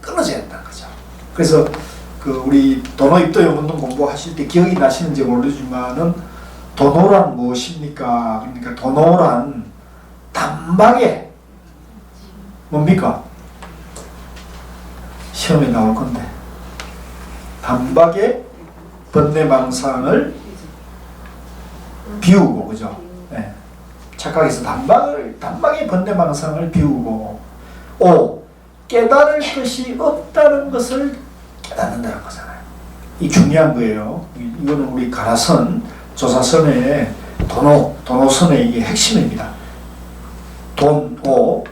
끊어져야 된다는 거죠. 그래서 우리 도노 입도용 운동 공부하실 때 기억이 나시는지 모르지만은 도노란 무엇입니까? 그러니까 도노란 단박에 뭡니까? 시험에 나올 건데 단박에 번뇌망상을 비우고, 그죠? 네. 착각해서 단박에 번뇌망상을 비우고, 깨달을 것이 없다는 것을 깨닫는다는 거잖아요. 이 중요한 거예요. 이거는 우리 가라선 조사선의 도노선의 이게 핵심입니다.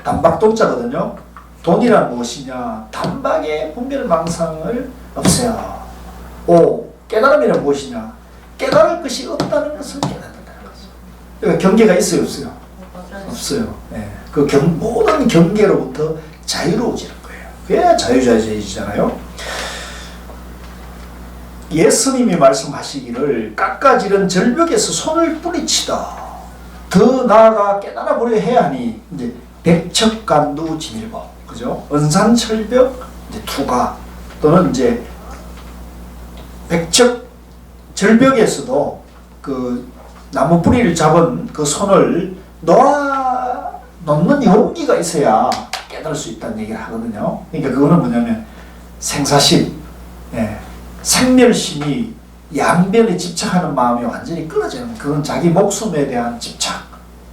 단박돈자거든요. 돈이란 무엇이냐? 단박에 분별망상을 없애요. 깨달음이란 무엇이냐? 깨달을 것이 없다는 것을 깨닫는다는 거죠. 그러니까 경계가 있어요, 없어요? 없어요. 네. 모든 경계로부터 자유로워지는 거예요. 그래야 자유자재이잖아요. 예수님이 말씀하시기를 깎아지른 절벽에서 손을 뿌리치다 더 나아가 깨달아 보려 해야 하니 이제 백척간두 진일보 그죠? 은산철벽 이제 투가 또는 이제 백척 절벽에서도 그 나무 뿌리를 잡은 그 손을 놓는 용기가 있어야 깨달을 수 있다는 얘기를 하거든요. 그러니까 그거는 뭐냐면 생사심, 생멸심이 양변에 집착하는 마음이 완전히 끊어지는 그건 자기 목숨에 대한 집착,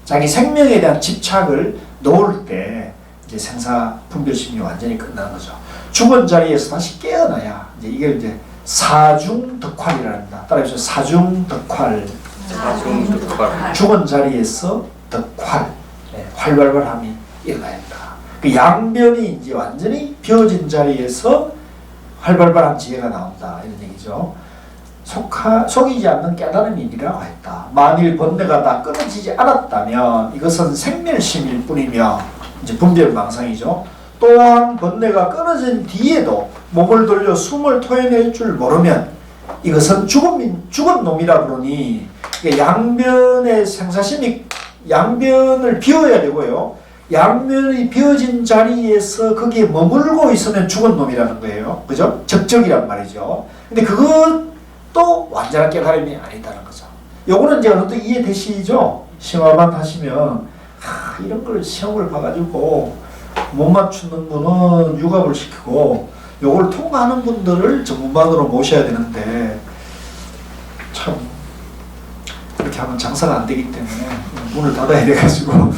자기 생명에 대한 집착을 놓을 때 이제 생사 분별심이 완전히 끝나는 거죠. 죽은 자리에서 다시 깨어나야 이제 이게 이제 사중덕활이랍니다. 따라해서 사중덕활. 죽은 자리에서 덕활, 활발발함이 일어나야 한다. 그 양변이 이제 완전히 비어진 자리에서 활발발한 지혜가 나온다 이런 얘기죠. 속이지 않는 깨달음이니라고 했다. 만일 번뇌가 다 끊어지지 않았다면 이것은 생멸심일 뿐이며 이제 분별망상이죠. 또한 번뇌가 끊어진 뒤에도 몸을 돌려 숨을 토해낼 줄 모르면 이것은 죽은 놈이라 그러니 양변의 생사심이 양변을 비워야 되고요. 양면이 비어진 자리에서 거기에 머물고 있으면 죽은 놈이라는 거예요. 그죠? 적적이란 말이죠. 근데 그것도 완전한 깨달음이 아니다는 거죠. 요거는 이제 어느 정도 이해되시죠? 심화반 하시면 이런 걸 시험을 봐가지고 못 맞추는 분은 유갑을 시키고 요걸 통과하는 분들을 전문반으로 모셔야 되는데 참 이렇게 하면 장사가 안 되기 때문에 문을 닫아야 돼가지고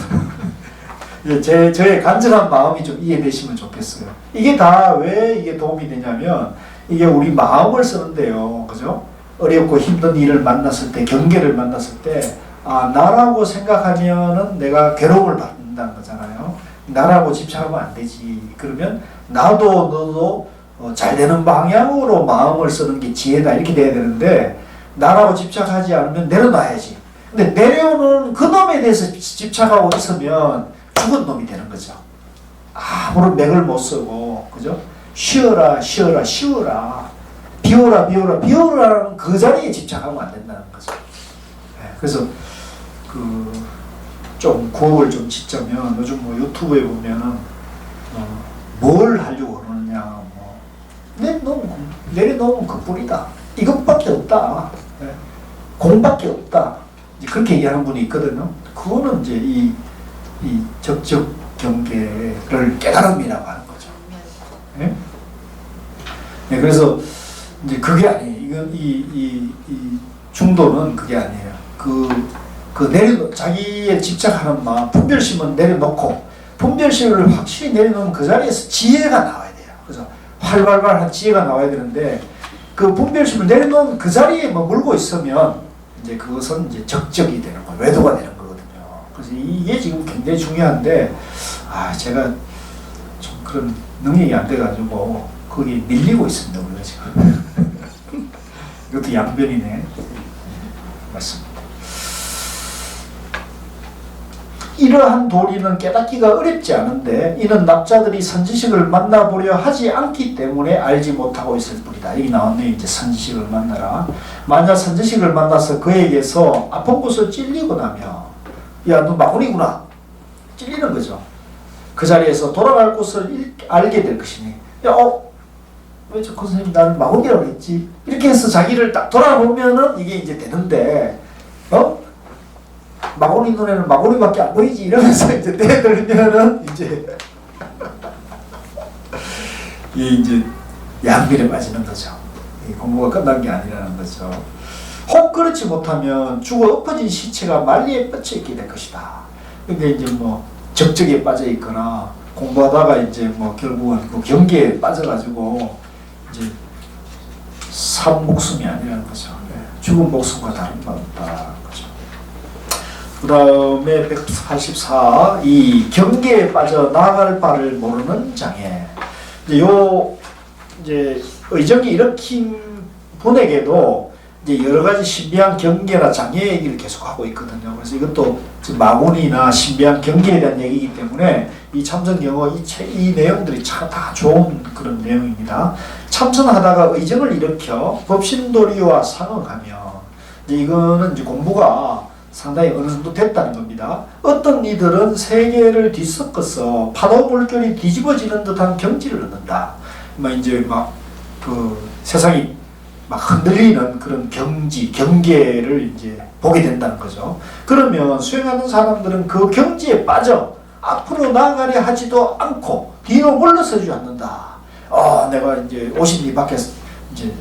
저의 간절한 마음이 좀 이해되시면 좋겠어요. 이게 다 왜 이게 도움이 되냐면 이게 우리 마음을 쓰는데요. 그죠? 어렵고 힘든 일을 만났을 때, 경계를 만났을 때 나라고 생각하면은 내가 괴로움을 받는다는 거잖아요. 나라고 집착하면 안 되지. 그러면 나도 너도 잘 되는 방향으로 마음을 쓰는 게 지혜다 이렇게 돼야 되는데 나라고 집착하지 않으면 내려놔야지. 근데 내려놓은 그 놈에 대해서 집착하고 있으면 죽은 놈이 되는 거죠. 아무런 맥을 못 쓰고, 그죠? 쉬어라, 쉬어라, 쉬어라. 비워라, 비워라, 비워라는 그 자리에 집착하면 안 된다는 거죠. 그래서, 좀 구업을 좀 짓자면, 요즘 뭐 유튜브에 보면은, 뭘 하려고 그러느냐, 내려놓으면 그 뿌리다. 이것밖에 없다. 공밖에 없다. 이제 그렇게 얘기하는 분이 있거든요. 그거는 이제 이 적적 경계를 깨달음이라고 하는 거죠. 네? 네, 그래서 이제 그게 아니에요. 이건 이 중도는 그게 아니에요. 자기의 집착하는 마음, 분별심은 내려놓고 분별심을 확실히 내려놓으면 그 자리에서 지혜가 나와야 돼요. 그래서 활발발한 지혜가 나와야 되는데 그 분별심을 내려놓은 그 자리에 머물고 있으면 이제 그것은 이제 적적이 되는 거예요. 외도가 되는 거예요. 그래서 이게 지금 굉장히 중요한데 제가 좀 그런 능력이 안 돼가지고 거기 밀리고 있습니다. 우리가 지금 이것도 양변이네. 맞습니다. 이러한 도리는 깨닫기가 어렵지 않은데 이는 납자들이 선지식을 만나보려 하지 않기 때문에 알지 못하고 있을 뿐이다. 여기 나왔네요. 이제 선지식을 만나라. 만약 선지식을 만나서 그에게서 아픈 곳을 찔리고 나면 야, 너 마구니구나. 찔리는 거죠. 그 자리에서 돌아갈 곳을 알게 될 것이니 야, 왜 저 선생님 나는 마구니라고 했지? 이렇게 해서 자기를 딱 돌아보면은 이게 이제 되는데 마구니 눈에는 마구니밖에 안 보이지 이러면서 이제 떼들면은 이제 양비에 빠지는 거죠. 공부가 끝난 게 아니라는 거죠. 혹 그렇지 못하면 죽어 엎어진 시체가 만리에 뻗쳐 있게 될 것이다. 근데 이제 뭐 적적에 빠져 있거나 공부하다가 이제 뭐 결국은 그 경계에 빠져가지고 이제 산 목숨이 아니라는 거죠. 죽은 목숨과 다른 바 없다. 그 다음에 184 이 경계에 빠져 나아갈 바를 모르는 장애. 이제 의정이 일으킨 분에게도 이제 여러 가지 신비한 경계나 장애 얘기를 계속하고 있거든요. 그래서 이것도 마군이나 신비한 경계에 대한 얘기이기 때문에 이 참선경어 이 내용들이 참 다 좋은 그런 내용입니다. 참선하다가 의정을 일으켜 법신도리와 상응하며 이거는 이제 공부가 상당히 어느 정도 됐다는 겁니다. 어떤 이들은 세계를 뒤섞어서 파도 물결이 뒤집어지는 듯한 경지를 얻는다. 이제 그 세상이 막 흔들리는 그런 경계를 이제 보게 된다는 거죠. 그러면 수행하는 사람들은 그 경지에 빠져 앞으로 나아가려 하지도 않고 뒤로 물러서지 않는다. 내가 이제 50리 밖에서 이제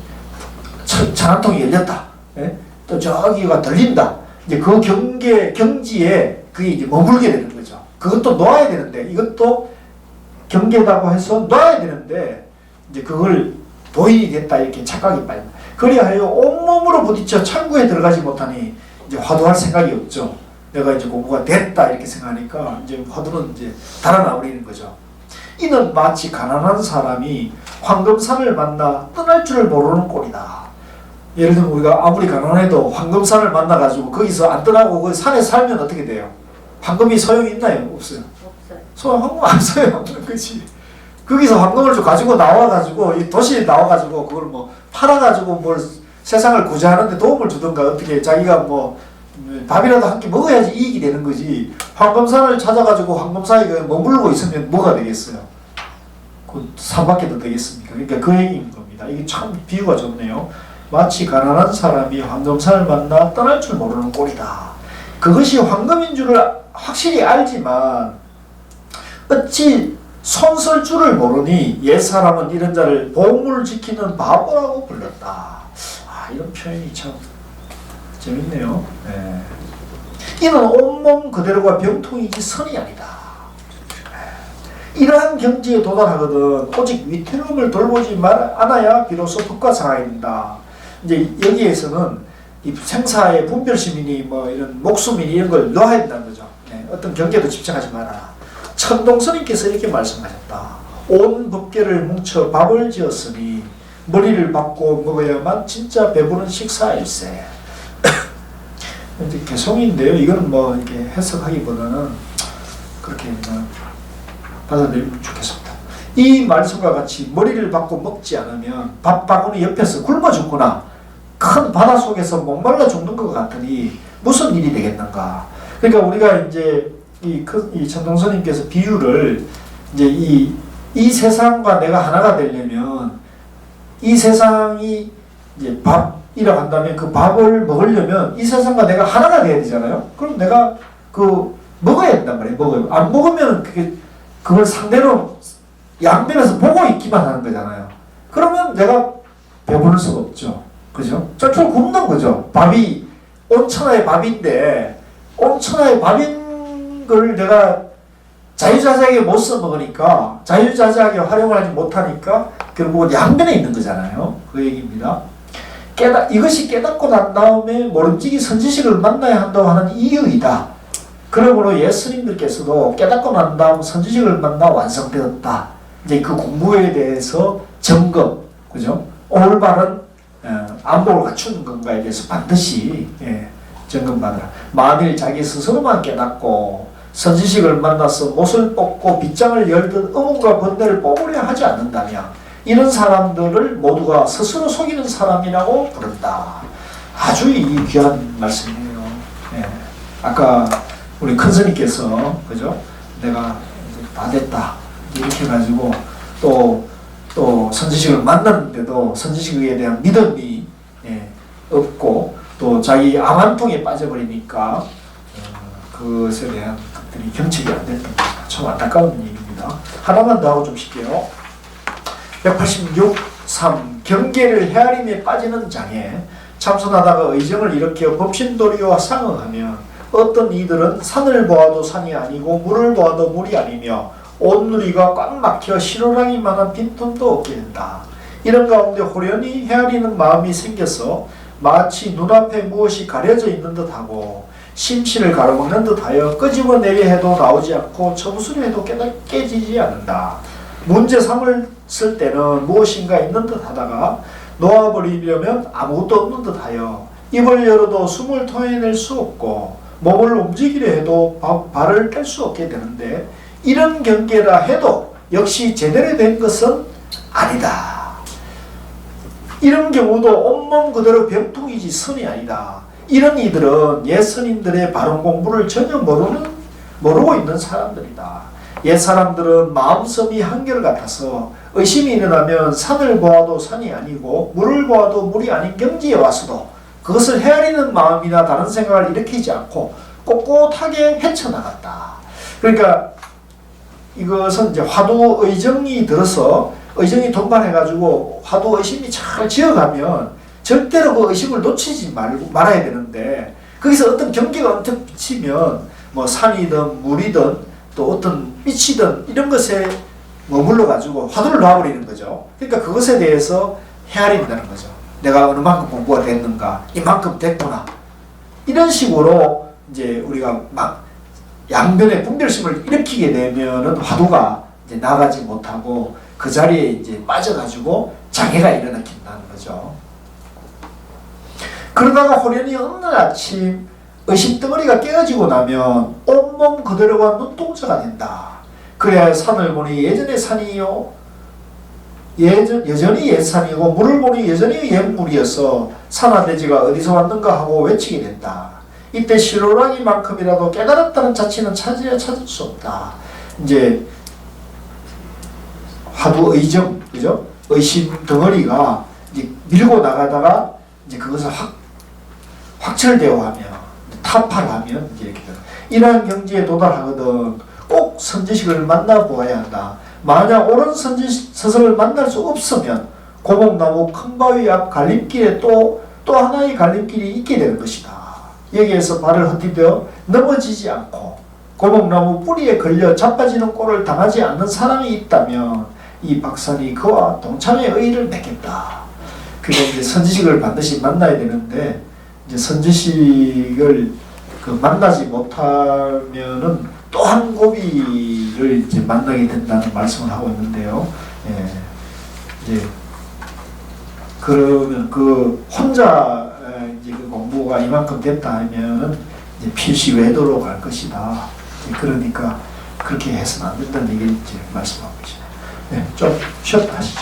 찬한통이 열렸다. 예? 또 저기가 들린다. 이제 그 경지에 그게 이제 머물게 되는 거죠. 그것도 놓아야 되는데, 이것도 경계다고 해서 놓아야 되는데, 이제 그걸 도인이 됐다 이렇게 착각이 빠져. 그리하여 온몸으로 부딪혀 창구에 들어가지 못하니 이제 화두할 생각이 없죠. 내가 이제 공부가 됐다 이렇게 생각하니까 이제 화두는 이제 달아나 버리는 거죠. 이는 마치 가난한 사람이 황금산을 만나 떠날 줄을 모르는 꼴이다. 예를 들면 우리가 아무리 가난해도 황금산을 만나가지고 거기서 안 떠나고 그 산에 살면 어떻게 돼요? 황금이 소용이 있나요? 없어요. 황금 안 소용없는 거지. 거기서 황금을 좀 가지고 나와가지고 이 도시에 나와가지고 그걸 뭐 팔아가지고 뭘 세상을 구제하는데 도움을 주든가 어떻게 자기가 뭐 밥이라도 한 끼 먹어야지 이익이 되는 거지. 황금산을 찾아가지고 황금산에 머물고 있으면 뭐가 되겠어요? 그 산밖에도 되겠습니까? 그러니까 그 얘기인 겁니다. 이게 참 비유가 좋네요. 마치 가난한 사람이 황금산을 만나 떠날 줄 모르는 꼴이다. 그것이 황금인 줄을 확실히 알지만 어찌 손쓸 줄을 모르니 옛사람은 이런 자를 보물 지키는 바보라고 불렀다. 이런 표현이 참 재밌네요. 네. 이는 온몸 그대로가 병통이지 선이 아니다. 이러한 경지에 도달하거든 오직 위태로움을 돌보지 않아야 비로소 법과 상하게 된다. 이제 여기에서는 이 생사의 분별심이니 뭐 이런 목숨이니 이런 걸 놓아야 된다는 거죠. 네. 어떤 경계도 집착하지 마라. 천동스님께서 이렇게 말씀하셨다. 온 법계를 뭉쳐 밥을 지었으니 머리를 받고 먹어야만 진짜 배부른 식사일세. 이제 개성인데요. 이건 뭐 이렇게 해석하기보다는 그렇게 받아들이면 좋겠습니다. 이 말씀과 같이 머리를 받고 먹지 않으면 밥 바구니 옆에서 굶어 죽거나 큰 바다 속에서 목말라 죽는 것 같으니 무슨 일이 되겠는가. 그러니까 우리가 이제 이 천동스님께서 비유를 이제 이 세상과 내가 하나가 되려면 이 세상이 이제 밥이라고 한다면 그 밥을 먹으려면 이 세상과 내가 하나가 돼야 되잖아요. 그럼 내가 먹어야 된단 말이에요. 먹어요. 안 먹으면 그걸 상대로 양면에서 보고 있기만 하는 거잖아요. 그러면 내가 배부를 수가 없죠. 그죠? 쫄쫄 굶는 거죠. 밥이 온천하의 밥인데 온천하의 밥인 걸 내가 자유자재하게 못 써먹으니까 자유자재하게 활용을 하지 못하니까 결국은 양면에 있는 거잖아요. 그 얘기입니다. 이것이 깨닫고 난 다음에 모름지기 선지식을 만나야 한다고 하는 이유이다. 그러므로 예스님들께서도 깨닫고 난 다음 선지식을 만나 완성되었다. 이제 그 공부에 대해서 점검, 그죠? 올바른 안목을 갖추는 건가에 대해서 반드시 점검받으라. 만일 자기 스스로만 깨닫고 선지식을 만나서 못을 뽑고 빗장을 열듯 의문과 번뇌를 뽑으려 하지 않는다면 이런 사람들을 모두가 스스로 속이는 사람이라고 부른다. 아주 이 귀한 말씀이에요. 아까 우리 큰 스님께서 그죠? 내가 다 됐다 이렇게 해가지고 또 선지식을 만났는데도 선지식에 대한 믿음이 없고 또 자기 암 한 통에 빠져버리니까 그것에 대한 것들이 경책이 안 됐던 거죠. 참 안타까운 얘기입니다. 하나만 더 하고 좀 쉴게요. 186, 3. 경계를 헤아림에 빠지는 장애. 참선하다가 의정을 일으켜 법신도리와 상응하면 어떤 이들은 산을 보아도 산이 아니고 물을 보아도 물이 아니며 온누리가 꽉 막혀 실오랑이만한 빈틈도 없게 된다. 이런 가운데 호련히 헤아리는 마음이 생겨서 마치 눈앞에 무엇이 가려져 있는 듯하고 심취를 가로막는 듯하여 끄집어내려 해도 나오지 않고 처부수려 해도 깨지지 않는다. 문제 삼을 쓸 때는 무엇인가 있는 듯하다가 놓아버리려면 아무것도 없는 듯하여 입을 열어도 숨을 토해낼 수 없고 몸을 움직이려 해도 발을 뗄 수 없게 되는데 이런 경계라 해도 역시 제대로 된 것은 아니다. 이런 경우도 온몸 그대로 병통이지 선이 아니다. 이런 이들은 옛 스님들의 바른 공부를 전혀 모르고 있는 사람들이다. 옛 사람들은 마음섬이 한결같아서 의심이 일어나면 산을 보아도 산이 아니고 물을 보아도 물이 아닌 경지에 와서도 그것을 헤아리는 마음이나 다른 생각을 일으키지 않고 꼿꼿하게 헤쳐나갔다. 그러니까 이것은 이제 화두의정이 들어서 의정이 동반해가지고 화두의심이 잘 지어가면 절대로 그 의식을 놓치지 말아야 되는데 거기서 어떤 경계가 언뜻 비치면 뭐 산이든 물이든 또 어떤 빛이든 이런 것에 머물러 가지고 화두를 놔버리는 거죠. 그러니까 그것에 대해서 헤아린다는 거죠. 내가 어느 만큼 공부가 됐는가, 이만큼 됐구나. 이런 식으로 이제 우리가 막 양변의 분별심을 일으키게 되면은 화두가 이제 나가지 못하고 그 자리에 이제 빠져가지고 장애가 일어나긴다는 거죠. 그러다가 호련히 어느 아침 의심덩어리가 깨어지고 나면 온몸 그대로가 눈동자가 된다. 그래야 산을 보니 예전의 산이요. 여전히 옛산이고 물을 보니 여전히 옛물이어서 산화돼지가 어디서 왔는가 하고 외치게 된다. 이때 실오라기만큼이라도 깨달았다는 자체는 찾을 수 없다. 이제 화두의정, 그죠? 의심 덩어리가 이제 밀고 나가다가 이제 그것을 확철대오하며 타파하면 이제 이렇게 되는. 이러한 경지에 도달하거든 꼭 선지식을 만나보아야 한다. 만약 옳은 선지스승을 만날 수 없으면 고목나무 큰 바위 앞 갈림길에 또 하나의 갈림길이 있게 되는 것이다. 여기에서 발을 헛디뎌 넘어지지 않고 고목나무 뿌리에 걸려 자빠지는 꼴을 당하지 않는 사람이 있다면 이 박사니 그와 동참의 의의를 맺겠다. 그게 이제 선지식을 반드시 만나야 되는데 이제 선지식을 만나지 못하면은 또 한 고비를 이제 만나게 된다는 말씀을 하고 있는데요. 예. 이제 그러면 그 혼자 이제 그 공부가 이만큼 됐다 하면은 이제 필시 외도로 갈 것이다. 그러니까 그렇게 해서는 안 된다는 얘기를 이제 말씀하고 계시네요. 네, 좀 쉬었다 하시죠.